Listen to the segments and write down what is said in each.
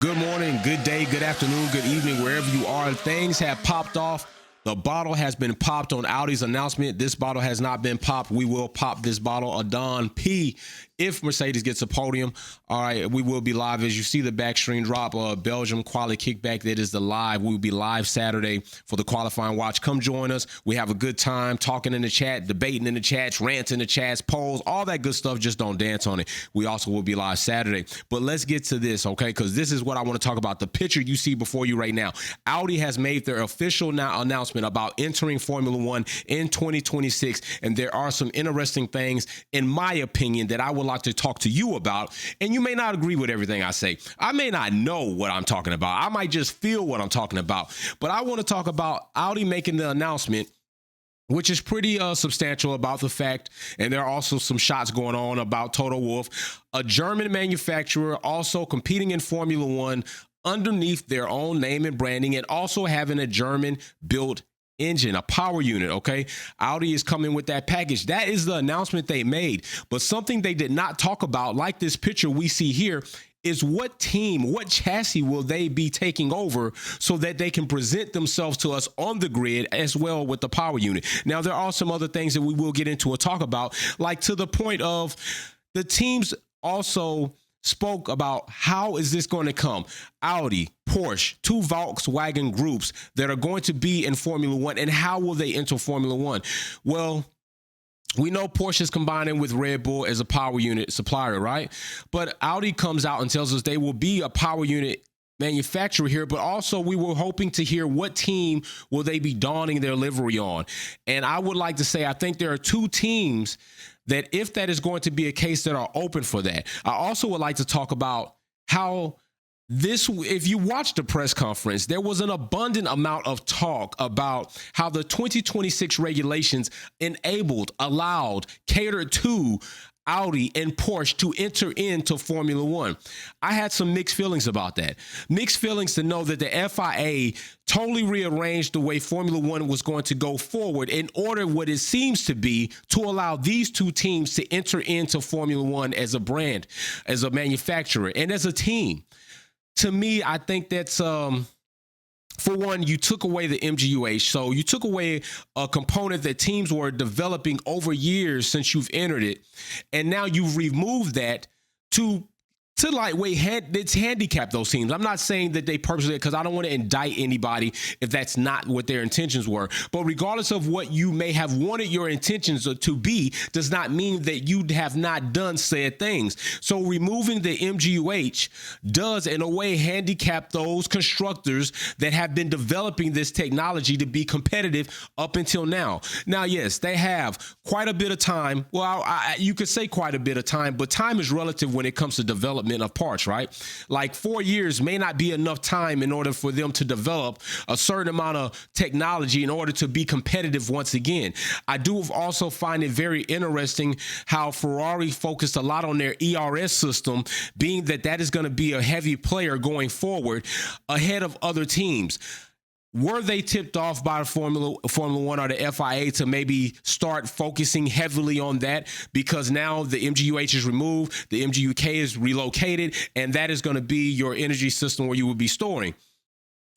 Good morning, good day, good afternoon, good evening, wherever you are. Things have popped off. The bottle has been popped on Audi's announcement. This bottle has not been popped. We will pop this bottle. Adon P. If Mercedes gets a podium, all right, we will be live. As you see the backstream drop, Belgium quali kickback. That is the live. We will be live Saturday for the qualifying watch. Come join us. We have a good time talking in the chat, debating in the chats, rants in the chats, polls, all that good stuff. Just don't dance on it. We also will be live Saturday. But let's get to this, okay? Because this is what I want to talk about. The picture you see before you right now. Audi has made their official announcement about entering Formula One in 2026. And there are some interesting things, in my opinion, that I would like to talk to you about. And you may not agree with everything I say. I may not know what I'm talking about. I might just feel what I'm talking about. But I want to talk about Audi making the announcement, which is pretty substantial, about the fact, and there are also some shots going on about Toto Wolff, a German manufacturer also competing in Formula One underneath their own name and branding, and also having a German-built engine, a power unit, okay? Audi is coming with that package. That is the announcement they made. But something they did not talk about, like this picture we see here, is what team, what chassis will they be taking over so that they can present themselves to us on the grid as well with the power unit. Now, there are some other things that we will get into or talk about, like to the point of the teams also spoke about how is this going to come. Audi, Porsche, two Volkswagen groups that are going to be in Formula One, and how will they enter Formula One? Well, we know Porsche is combining with Red Bull as a power unit supplier, right? But Audi comes out and tells us they will be a power unit manufacturer here, but also we were hoping to hear what team will they be donning their livery on. And I would like to say, I think there are two teams that, if that is going to be a case, that are open for that. I also would like to talk about how this, if you watch the press conference, there was an abundant amount of talk about how the 2026 regulations allowed, catered to Audi and Porsche to enter into Formula One. I had some mixed feelings about that. Mixed feelings to know that the FIA totally rearranged the way Formula One was going to go forward in order, what it seems to be, to allow these two teams to enter into Formula One as a brand, as a manufacturer, and as a team. To me, I think that's, for one, you took away the MGUH. So you took away a component that teams were developing over years since you've entered it. And now you've removed that to lightweight, it's handicap those teams. I'm not saying that they purposely, because I don't want to indict anybody if that's not what their intentions were. But regardless of what you may have wanted your intentions to be, does not mean that you have not done said things. So removing the MGUH does, in a way, handicap those constructors that have been developing this technology to be competitive up until now. Now, yes, they have quite a bit of time. Well, you could say quite a bit of time, but time is relative when it comes to development of parts, right? Like 4 years may not be enough time in order for them to develop a certain amount of technology in order to be competitive once again. I do also find it very interesting how Ferrari focused a lot on their ERS system, being that is going to be a heavy player going forward ahead of other teams. Were they tipped off by Formula One or the FIA to maybe start focusing heavily on that, because now the MGUH is removed, the MGUK is relocated, and that is going to be your energy system where you will be storing?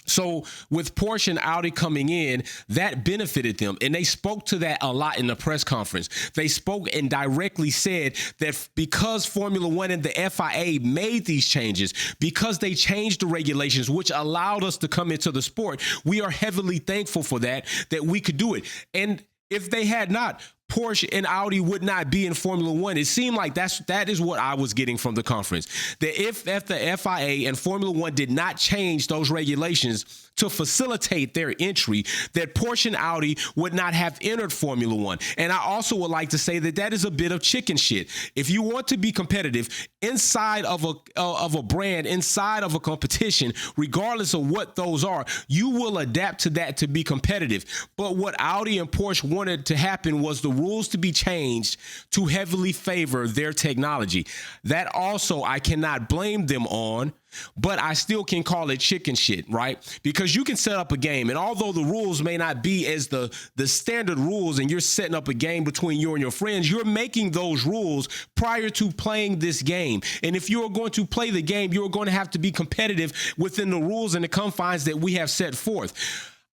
So with Porsche and Audi coming in, that benefited them. And they spoke to that a lot in the press conference. They spoke and directly said that because Formula One and the FIA made these changes, because they changed the regulations, which allowed us to come into the sport, we are heavily thankful for that we could do it. And if they had not, Porsche and Audi would not be in Formula One. It seemed like that is what I was getting from the conference. That if the FIA and Formula One did not change those regulations to facilitate their entry, that Porsche and Audi would not have entered Formula One. And I also would like to say that is a bit of chicken shit. If you want to be competitive inside of a brand, inside of a competition, regardless of what those are, you will adapt to that to be competitive. But what Audi and Porsche wanted to happen was the rules to be changed to heavily favor their technology. That also I cannot blame them on, but I still can call it chicken shit, right? Because you can set up a game, and although the rules may not be as the standard rules, and you're setting up a game between you and your friends, you're making those rules prior to playing this game. And if you're going to play the game, you're going to have to be competitive within the rules and the confines that we have set forth.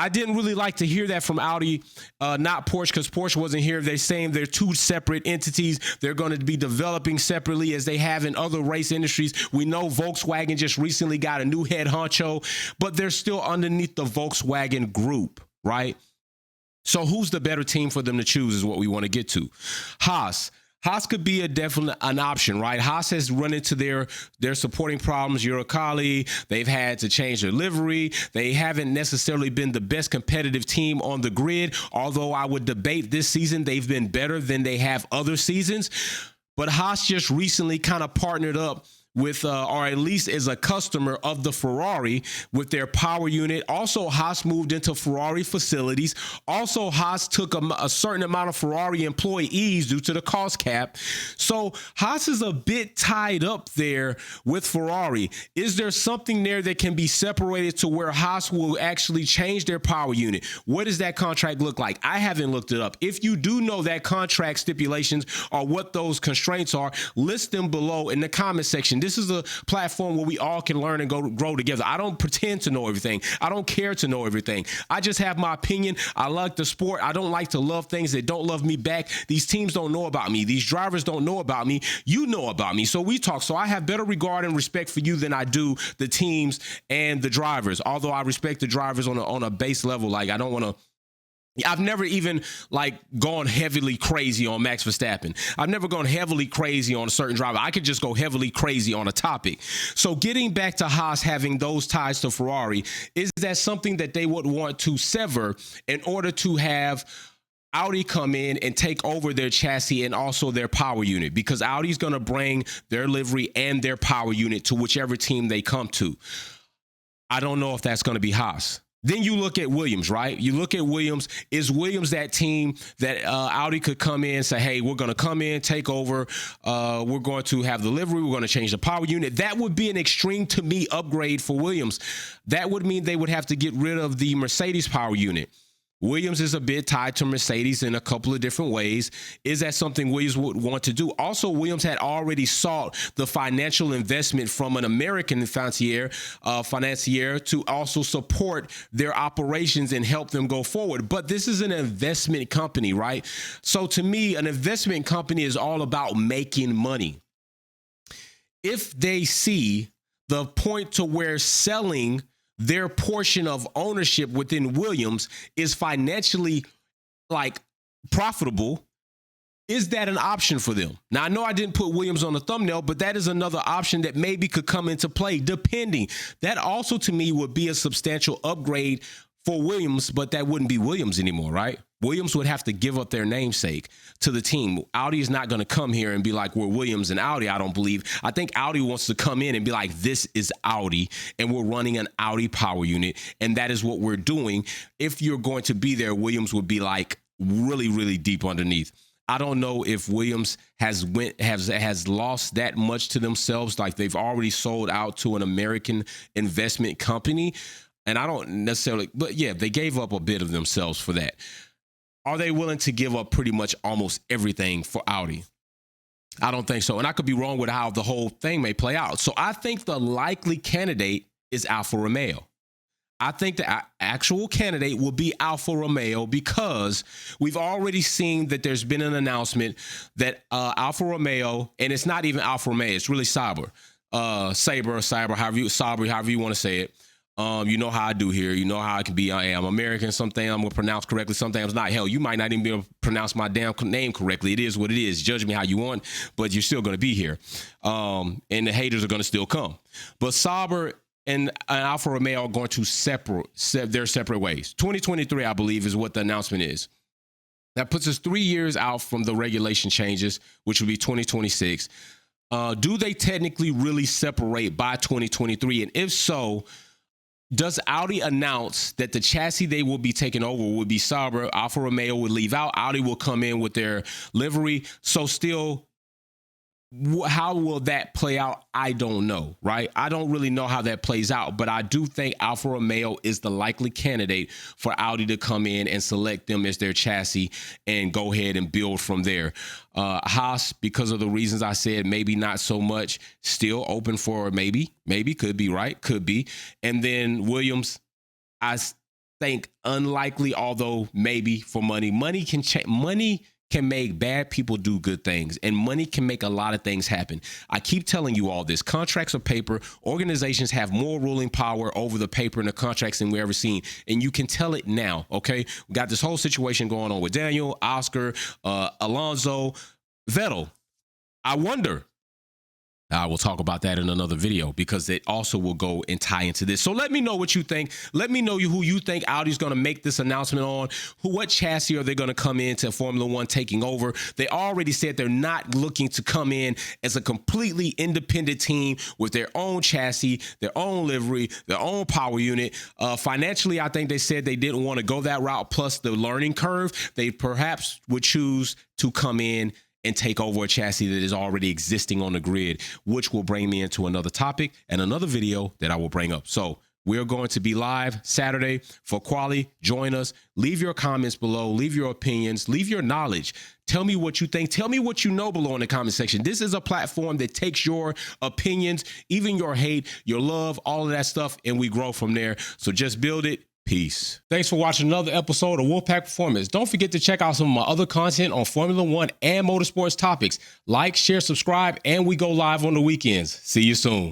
I didn't really like to hear that from Audi, not Porsche, because Porsche wasn't here. They're saying they're two separate entities. They're going to be developing separately as they have in other race industries. We know Volkswagen just recently got a new head honcho, but they're still underneath the Volkswagen group, right? So who's the better team for them to choose is what we want to get to. Haas could be definitely an option, right? Haas has run into their supporting problems. Uralkali, they've had to change their livery. They haven't necessarily been the best competitive team on the grid, although I would debate this season they've been better than they have other seasons. But Haas just recently kind of partnered up with, or at least is a customer of the Ferrari with their power unit. Also, Haas moved into Ferrari facilities. Also, Haas took a certain amount of Ferrari employees due to the cost cap. So Haas is a bit tied up there with Ferrari. Is there something there that can be separated to where Haas will actually change their power unit? What does that contract look like? I haven't looked it up. If you do know that contract stipulations or what those constraints are, list them below in the comment section. This is a platform where we all can learn and grow together. I don't pretend to know everything. I don't care to know everything. I just have my opinion. I like the sport. I don't like to love things that don't love me back. These teams don't know about me. These drivers don't know about me. You know about me. So we talk. So I have better regard and respect for you than I do the teams and the drivers. Although I respect the drivers on a base level. Like, I don't want to. I've never even gone heavily crazy on Max Verstappen. I've never gone heavily crazy on a certain driver. I could just go heavily crazy on a topic. So getting back to Haas having those ties to Ferrari, is that something that they would want to sever in order to have Audi come in and take over their chassis and also their power unit? Because Audi's going to bring their livery and their power unit to whichever team they come to. I don't know if that's going to be Haas. Then you look at Williams, right? You look at Williams. Is Williams that team that Audi could come in and say, hey, we're going to come in, take over. We're going to have the livery. We're going to change the power unit. That would be an extreme, to me, upgrade for Williams. That would mean they would have to get rid of the Mercedes power unit. Williams is a bit tied to Mercedes in a couple of different ways. Is that something Williams would want to do? Also, Williams had already sought the financial investment from an American financier to also support their operations and help them go forward. But this is an investment company, right? So to me, an investment company is all about making money. If they see the point to where selling their portion of ownership within Williams is financially profitable, is that an option for them? Now, I know I didn't put Williams on the thumbnail, but that is another option that maybe could come into play, depending. That also, to me, would be a substantial upgrade for Williams, but that wouldn't be Williams anymore, right? Williams would have to give up their namesake to the team. Audi is not going to come here and be like, we're Williams and Audi, I don't believe. I think Audi wants to come in and be like, this is Audi, and we're running an Audi power unit, and that is what we're doing. If you're going to be there, Williams would be really, really deep underneath. I don't know if Williams has lost that much to themselves, like they've already sold out to an American investment company. And I don't necessarily, but yeah, they gave up a bit of themselves for that. Are they willing to give up pretty much almost everything for Audi? I don't think so. And I could be wrong with how the whole thing may play out. So I think the likely candidate is Alfa Romeo. I think the actual candidate will be Alfa Romeo because we've already seen that there's been an announcement that Alfa Romeo, and it's not even Alfa Romeo, it's really Sauber, however you want to say it. You know how I do here. You know how I can be. I'm American. Something I'm going to pronounce correctly. Something not. Hell, you might not even be able to pronounce my damn name correctly. It is what it is. Judge me how you want, but you're still going to be here. And the haters are going to still come. But Sauber and Alfa Romeo are going to separate their separate ways. 2023, I believe, is what the announcement is. That puts us 3 years out from the regulation changes, which will be 2026. Do they technically really separate by 2023? And if so, does Audi announce that the chassis they will be taking over will be Sauber-Alfa Romeo would leave out. Audi will come in with their livery. So still, how will that play out? I don't know, right? I don't really know how that plays out, but I do think Alfa Romeo is the likely candidate for Audi to come in and select them as their chassis and go ahead and build from there. Haas, because of the reasons I said, maybe not so much, still open for maybe, could be, right? Could be. And then Williams, I think unlikely, although maybe for money. Money can change. Money can make bad people do good things, and money can make a lot of things happen. I keep telling you all this. Contracts are paper. Organizations have more ruling power over the paper and the contracts than we've ever seen, and you can tell it now, okay? We got this whole situation going on with Daniel, Oscar, Alonso, Vettel. I wonder. I will talk about that in another video because it also will go and tie into this. So let me know what you think. Let me know who you think Audi's going to make this announcement on. What chassis are they going to come into Formula One taking over? They already said they're not looking to come in as a completely independent team with their own chassis, their own livery, their own power unit. Financially, I think they said they didn't want to go that route. Plus the learning curve, they perhaps would choose to come in and take over a chassis that is already existing on the grid, which will bring me into another topic and another video that I will bring up. So we're going to be live Saturday for Quali. Join us. Leave your comments below. Leave your opinions. Leave your knowledge. Tell me what you think. Tell me what you know below in the comment section. This is a platform that takes your opinions, even your hate, your love, all of that stuff, and we grow from there. So just build it. Peace. Thanks for watching another episode of Wolfpack Performance. Don't forget to check out some of my other content on Formula One and motorsports topics. Like, share, subscribe, and we go live on the weekends. See you soon.